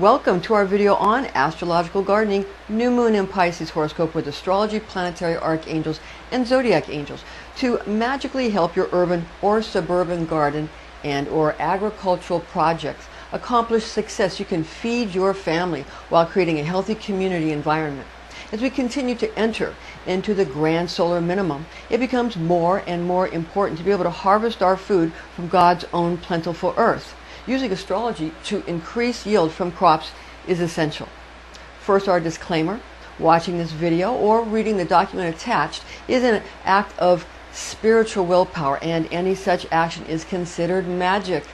Welcome to our video on astrological gardening, new moon in Pisces horoscope with astrology, planetary archangels, and zodiac angels to magically help your urban or suburban garden and or agricultural projects accomplish success. You can feed your family while creating a healthy community environment. As we continue to enter into the grand solar minimum, it becomes more and more important to be able to harvest our food from God's own plentiful earth. Using astrology to increase yield from crops is essential. First, our disclaimer: watching this video or reading the document attached is an act of spiritual willpower, and any such action is considered magic.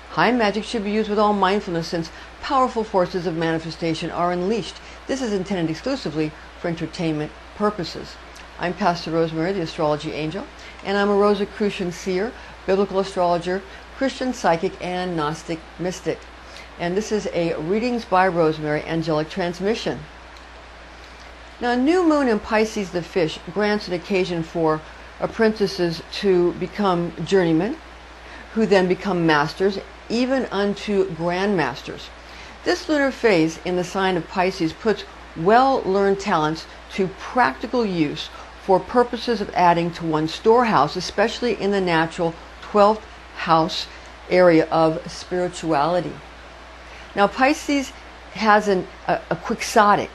High magic should be used with all mindfulness, since powerful forces of manifestation are unleashed. This is intended exclusively for entertainment purposes. I'm Pastor Rosemary, the Astrology Angel, and I'm a Rosicrucian seer, biblical astrologer, Christian psychic, and Gnostic mystic. And this is a Readings by Rosemary angelic transmission. Now, new moon in Pisces the fish grants an occasion for apprentices to become journeymen, who then become masters, even unto grandmasters. This lunar phase in the sign of Pisces puts well-learned talents to practical use for purposes of adding to one's storehouse, especially in the natural 12th house area of spirituality. Now, Pisces has a quixotic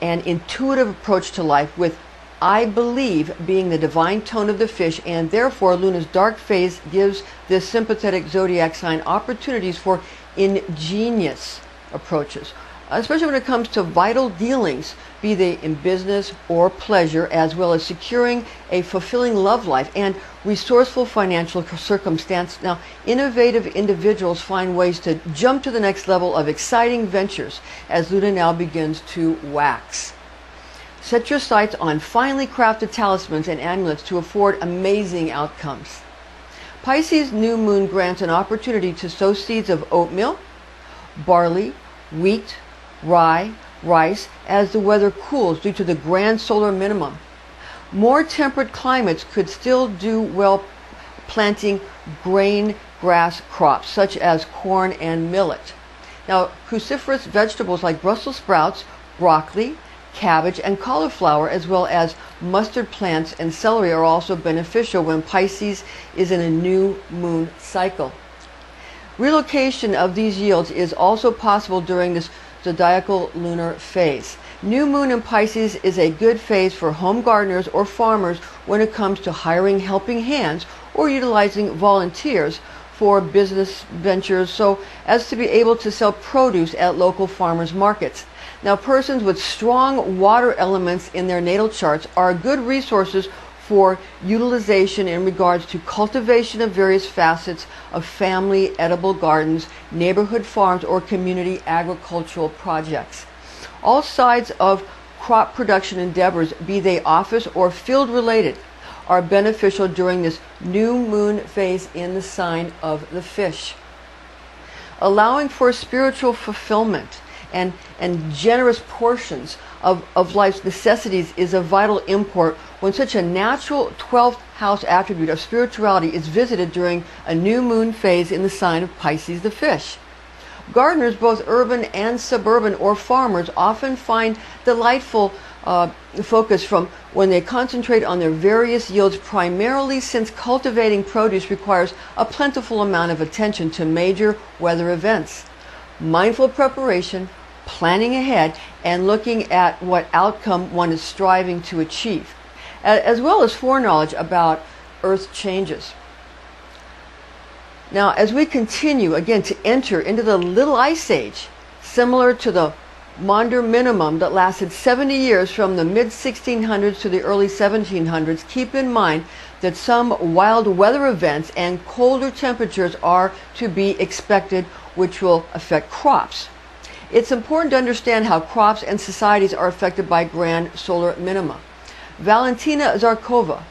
and intuitive approach to life, with I believe being the divine tone of the fish, and therefore Luna's dark phase gives this sympathetic zodiac sign opportunities for ingenious approaches, especially when it comes to vital dealings, be they in business or pleasure, as well as securing a fulfilling love life and resourceful financial circumstance. Now, innovative individuals find ways to jump to the next level of exciting ventures as Luna now begins to wax. Set your sights on finely crafted talismans and amulets to afford amazing outcomes. Pisces new moon grants an opportunity to sow seeds of oatmeal, barley, wheat, rye, rice, as the weather cools due to the grand solar minimum. More temperate climates could still do well planting grain grass crops such as corn and millet. Now, cruciferous vegetables like Brussels sprouts, broccoli, cabbage, and cauliflower, as well as mustard plants and celery, are also beneficial when Pisces is in a new moon cycle. Relocation of these yields is also possible during this zodiacal lunar phase. New moon in Pisces is a good phase for home gardeners or farmers when it comes to hiring helping hands or utilizing volunteers for business ventures, so as to be able to sell produce at local farmers markets. Now, persons with strong water elements in their natal charts are good resources for utilization in regards to cultivation of various facets of family edible gardens, neighborhood farms, or community agricultural projects. All sides of crop production endeavors, be they office or field related, are beneficial during this new moon phase in the sign of the fish. Allowing for spiritual fulfillment and generous portions of life's necessities is of vital import when such a natural 12th house attribute of spirituality is visited during a new moon phase in the sign of Pisces the fish. Gardeners, both urban and suburban, or farmers, often find delightful focus from when they concentrate on their various yields, primarily since cultivating produce requires a plentiful amount of attention to major weather events. Mindful preparation, planning ahead, and looking at what outcome one is striving to achieve, as well as foreknowledge about Earth changes. Now, as we continue again to enter into the Little Ice Age, similar to the Maunder minimum that lasted 70 years from the mid-1600s to the early 1700s, keep in mind that some wild weather events and colder temperatures are to be expected, which will affect crops. It's important to understand how crops and societies are affected by grand solar minima. Valentina Zarkova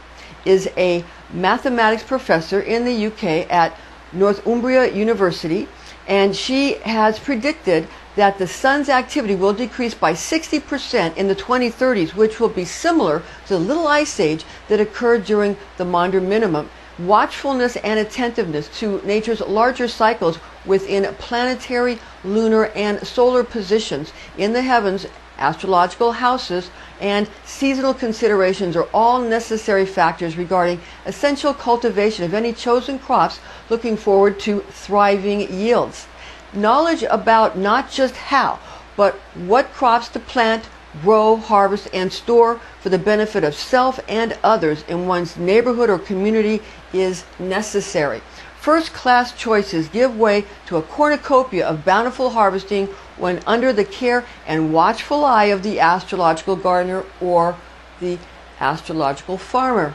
is a mathematics professor in the UK at Northumbria University, and she has predicted that the sun's activity will decrease by 60% in the 2030s, which will be similar to the Little Ice Age that occurred during the Maunder minimum, watchfulness and attentiveness to nature's larger cycles within planetary, lunar, and solar positions in the heavens, astrological houses, and seasonal considerations are all necessary factors regarding essential cultivation of any chosen crops looking forward to thriving yields. Knowledge about not just how, but what crops to plant, grow, harvest, and store for the benefit of self and others in one's neighborhood or community is necessary. First-class choices give way to a cornucopia of bountiful harvesting when under the care and watchful eye of the astrological gardener or the astrological farmer.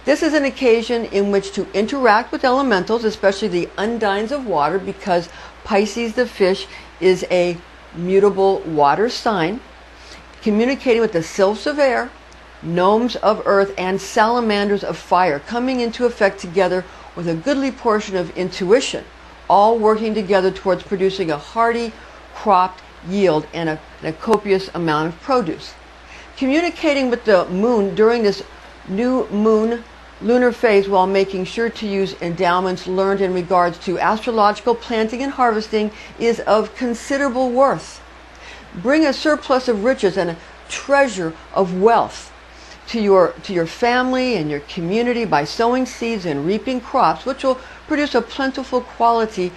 This is an occasion in which to interact with elementals, especially the undines of water, because Pisces the fish is a mutable water sign, communicating with the sylphs of air, gnomes of earth, and salamanders of fire, coming into effect together with a goodly portion of intuition, all working together towards producing a hearty cropped yield and a copious amount of produce. Communicating with the moon during this new moon lunar phase while making sure to use endowments learned in regards to astrological planting and harvesting is of considerable worth. Bring a surplus of riches and a treasure of wealth to your family and your community by sowing seeds and reaping crops, which will produce a plentiful quality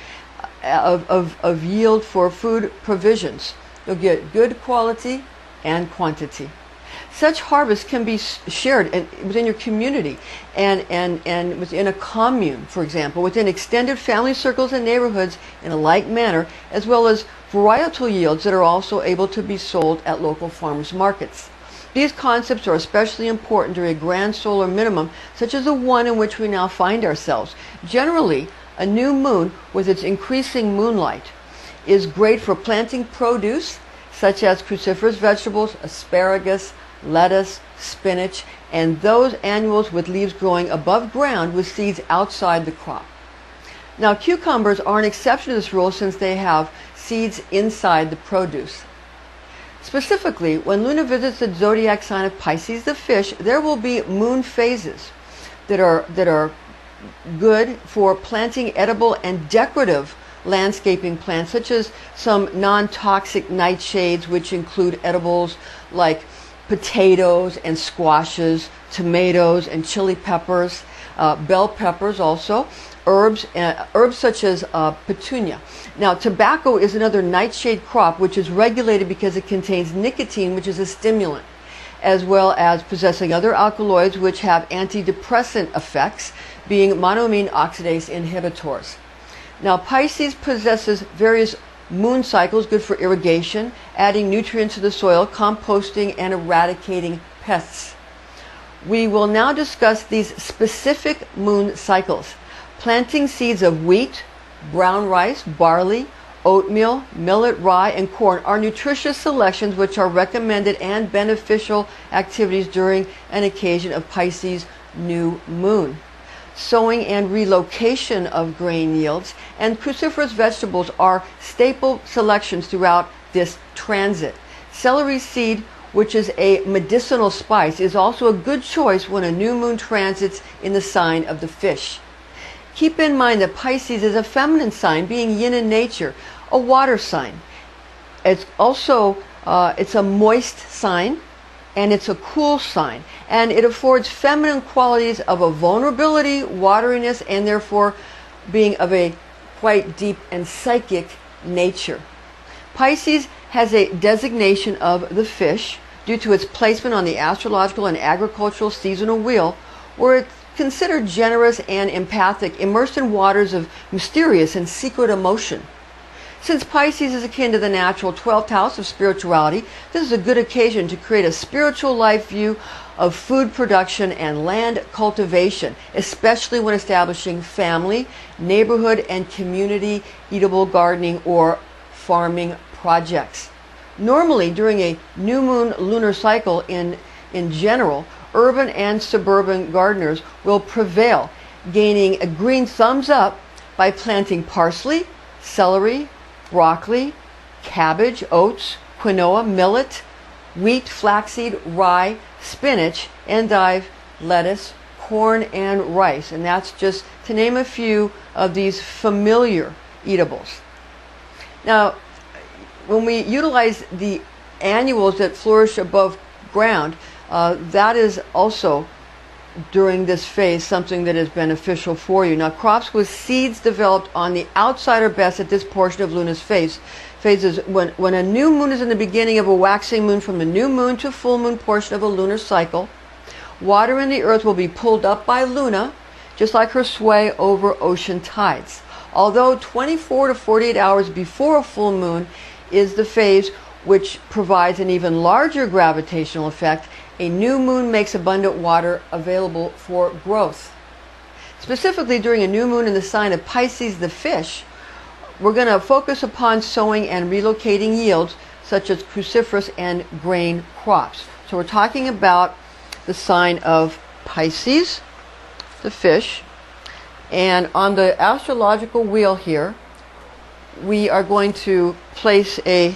of yield for food provisions. You'll get good quality and quantity. Such harvest can be shared within your community and within a commune, for example, within extended family circles and neighborhoods in a like manner, as well as varietal yields that are also able to be sold at local farmers markets. These concepts are especially important during a grand solar minimum, such as the one in which we now find ourselves. Generally, a new moon with its increasing moonlight is great for planting produce, such as cruciferous vegetables, asparagus, lettuce, spinach, and those annuals with leaves growing above ground with seeds outside the crop. Now, cucumbers are an exception to this rule since they have seeds inside the produce. Specifically, when Luna visits the zodiac sign of Pisces the fish, there will be moon phases that are good for planting edible and decorative landscaping plants, such as some non-toxic nightshades, which include edibles like potatoes and squashes, tomatoes and chili peppers, bell peppers also, herbs such as petunia. Now, tobacco is another nightshade crop which is regulated because it contains nicotine, which is a stimulant, as well as possessing other alkaloids which have antidepressant effects, being monoamine oxidase inhibitors. Now, Pisces possesses various moon cycles good for irrigation, adding nutrients to the soil, composting, and eradicating pests. We will now discuss these specific moon cycles. Planting seeds of wheat, brown rice, barley, oatmeal, millet, rye, and corn are nutritious selections which are recommended and beneficial activities during an occasion of Pisces new moon. Sowing and relocation of grain yields and cruciferous vegetables are staple selections throughout this transit. Celery seed, which is a medicinal spice, is also a good choice when a new moon transits in the sign of the fish. Keep in mind that Pisces is a feminine sign, being yin in nature, a water sign. It's also it's a moist sign, and it's a cool sign, and it affords feminine qualities of a vulnerability, wateriness, and therefore being of a quite deep and psychic nature. Pisces has a designation of the fish due to its placement on the astrological and agricultural seasonal wheel, where it's considered generous and empathic, immersed in waters of mysterious and secret emotion. Since Pisces is akin to the natural 12th house of spirituality, this is a good occasion to create a spiritual life view of food production and land cultivation, especially when establishing family, neighborhood, and community eatable gardening or farming projects. Normally, during a new moon lunar cycle in general, urban and suburban gardeners will prevail, gaining a green thumbs up by planting parsley, celery, broccoli, cabbage, oats, quinoa, millet, wheat, flaxseed, rye, spinach, endive, lettuce, corn and rice. And that's just to name a few of these familiar eatables. Now, when we utilize the annuals that flourish above ground, that is also during this phase something that is beneficial for you. Now, crops with seeds developed on the outside are best at this portion of Luna's phases. When a new moon is in the beginning of a waxing moon, from the new moon to full moon portion of a lunar cycle, water in the earth will be pulled up by Luna, just like her sway over ocean tides. Although 24 to 48 hours before a full moon is the phase which provides an even larger gravitational effect, a new moon makes abundant water available for growth. Specifically, during a new moon in the sign of Pisces, the fish, we're going to focus upon sowing and relocating yields such as cruciferous and grain crops. So we're talking about the sign of Pisces, the fish, and on the astrological wheel here, we are going to place a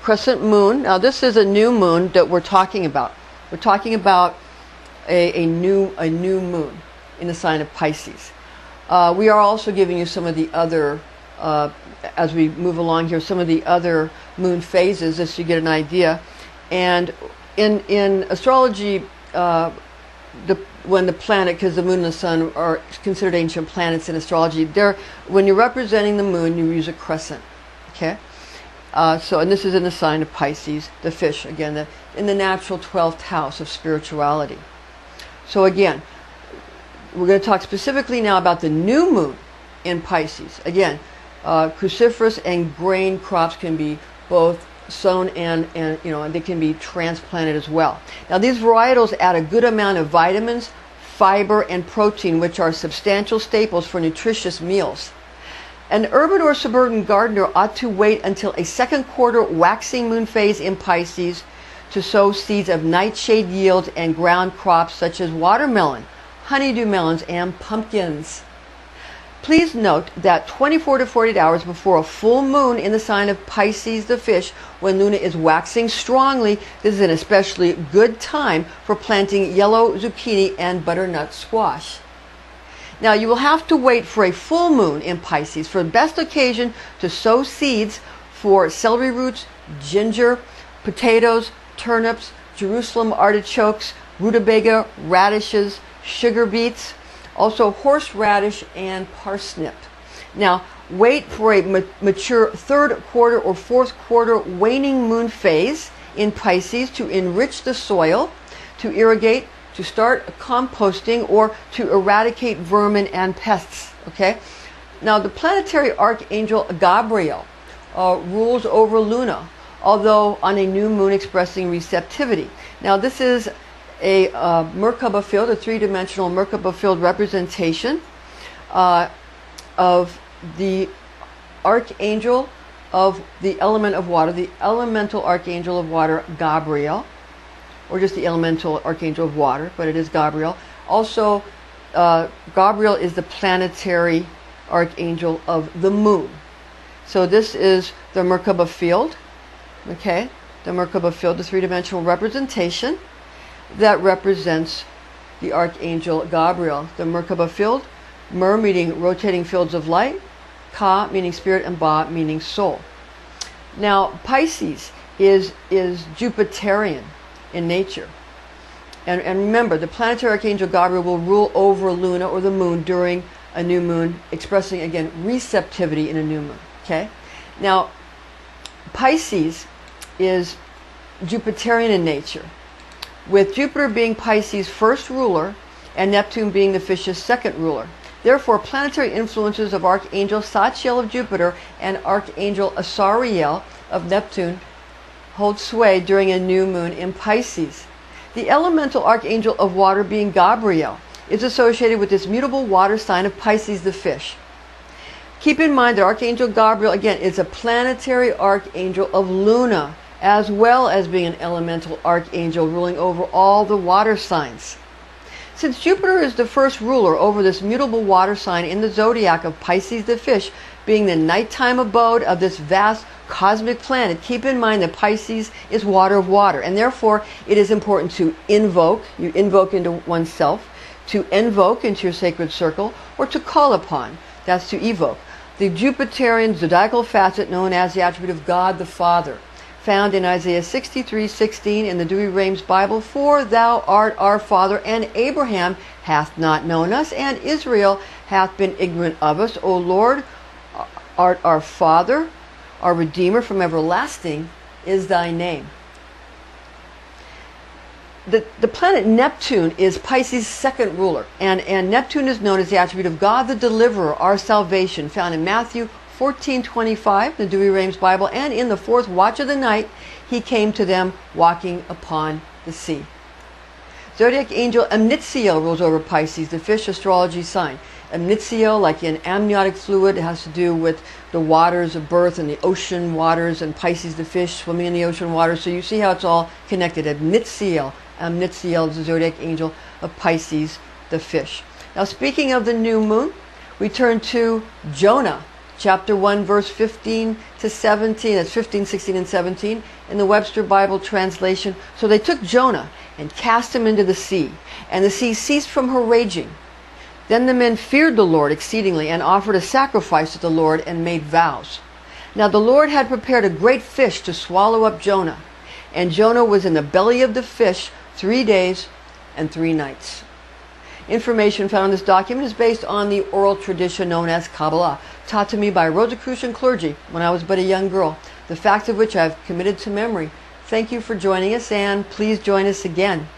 crescent moon. Now, this is a new moon that we're talking about. We're talking about a new moon in the sign of Pisces. We are also giving you some of the other, as we move along here, some of the other moon phases, just so you get an idea. And in astrology, when the planet, because the moon and the sun are considered ancient planets in astrology, when you're representing the moon, you use a crescent. Okay. And this is in the sign of Pisces, the fish, again, in the natural 12th house of spirituality. So again, we're going to talk specifically now about the new moon in Pisces. Again, cruciferous and grain crops can be both sown and they can be transplanted as well. Now, these varietals add a good amount of vitamins, fiber, and protein, which are substantial staples for nutritious meals. An urban or suburban gardener ought to wait until a second quarter waxing moon phase in Pisces to sow seeds of nightshade yields and ground crops such as watermelon, honeydew melons, and pumpkins. Please note that 24 to 48 hours before a full moon in the sign of Pisces, the fish, when Luna is waxing strongly, this is an especially good time for planting yellow zucchini and butternut squash. Now, you will have to wait for a full moon in Pisces for the best occasion to sow seeds for celery roots, ginger, potatoes, turnips, Jerusalem artichokes, rutabaga, radishes, sugar beets, also horseradish and parsnip. Now, wait for a mature third quarter or fourth quarter waning moon phase in Pisces to enrich the soil, to irrigate, to start composting, or to eradicate vermin and pests. Okay. Now, the planetary archangel Gabriel rules over Luna, although on a new moon expressing receptivity. Now, this is a Merkaba field, a three-dimensional Merkaba field representation of the archangel of the element of water, the elemental archangel of water, Gabriel, or just the elemental archangel of water, but it is Gabriel. Also, Gabriel is the planetary archangel of the moon. So this is the Merkaba field, okay? The Merkaba field, the three-dimensional representation that represents the archangel Gabriel. The Merkaba field, Mer meaning rotating fields of light, Ka meaning spirit, and Ba meaning soul. Now, Pisces is Jupiterian in nature. And remember, the planetary archangel Gabriel will rule over Luna, or the moon, during a new moon, expressing, again, receptivity in a new moon. Okay? Now, Pisces is Jupiterian in nature, with Jupiter being Pisces' first ruler and Neptune being the fish's second ruler. Therefore, planetary influences of Archangel Sachiel of Jupiter and Archangel Asariel of Neptune hold sway during a new moon in Pisces. The elemental archangel of water, being Gabriel, is associated with this mutable water sign of Pisces, the fish. Keep in mind that Archangel Gabriel, again, is a planetary archangel of Luna, as well as being an elemental archangel ruling over all the water signs. Since Jupiter is the first ruler over this mutable water sign in the zodiac of Pisces, the fish, being the nighttime abode of this vast cosmic planet, keep in mind that Pisces is water of water, and therefore it is important to invoke, you invoke into oneself, to invoke into your sacred circle, or to call upon. That's to evoke. The Jupiterian zodiacal facet known as the attribute of God the Father, found in Isaiah 63:16 in the Dewey Rheims Bible. For thou art our Father, and Abraham hath not known us, and Israel hath been ignorant of us. O Lord, art our Father, our Redeemer from everlasting is thy name. The planet Neptune is Pisces' second ruler, and Neptune is known as the attribute of God the Deliverer, our salvation, found in Matthew 14:25, the Dewey Rheims Bible, and in the fourth watch of the night he came to them walking upon the sea. Zodiac Angel Int'l rules over Pisces, the fish astrology sign. Int'l, like in amniotic fluid, it has to do with the waters of birth and the ocean waters, and Pisces, the fish, swimming in the ocean waters. So you see how it's all connected. Int'l is the Zodiac Angel of Pisces, the fish. Now, speaking of the new moon, we turn to Jonah, chapter 1, verse 15 to 17. That's 15, 16, and 17 in the Webster Bible translation. So they took Jonah and cast him into the sea, and the sea ceased from her raging. Then the men feared the Lord exceedingly, and offered a sacrifice to the Lord, and made vows. Now the Lord had prepared a great fish to swallow up Jonah, and Jonah was in the belly of the fish 3 days and 3 nights. Information found in this document is based on the oral tradition known as Kabbalah, taught to me by Rosicrucian clergy when I was but a young girl, the facts of which I have committed to memory. Thank you for joining us, and please join us again.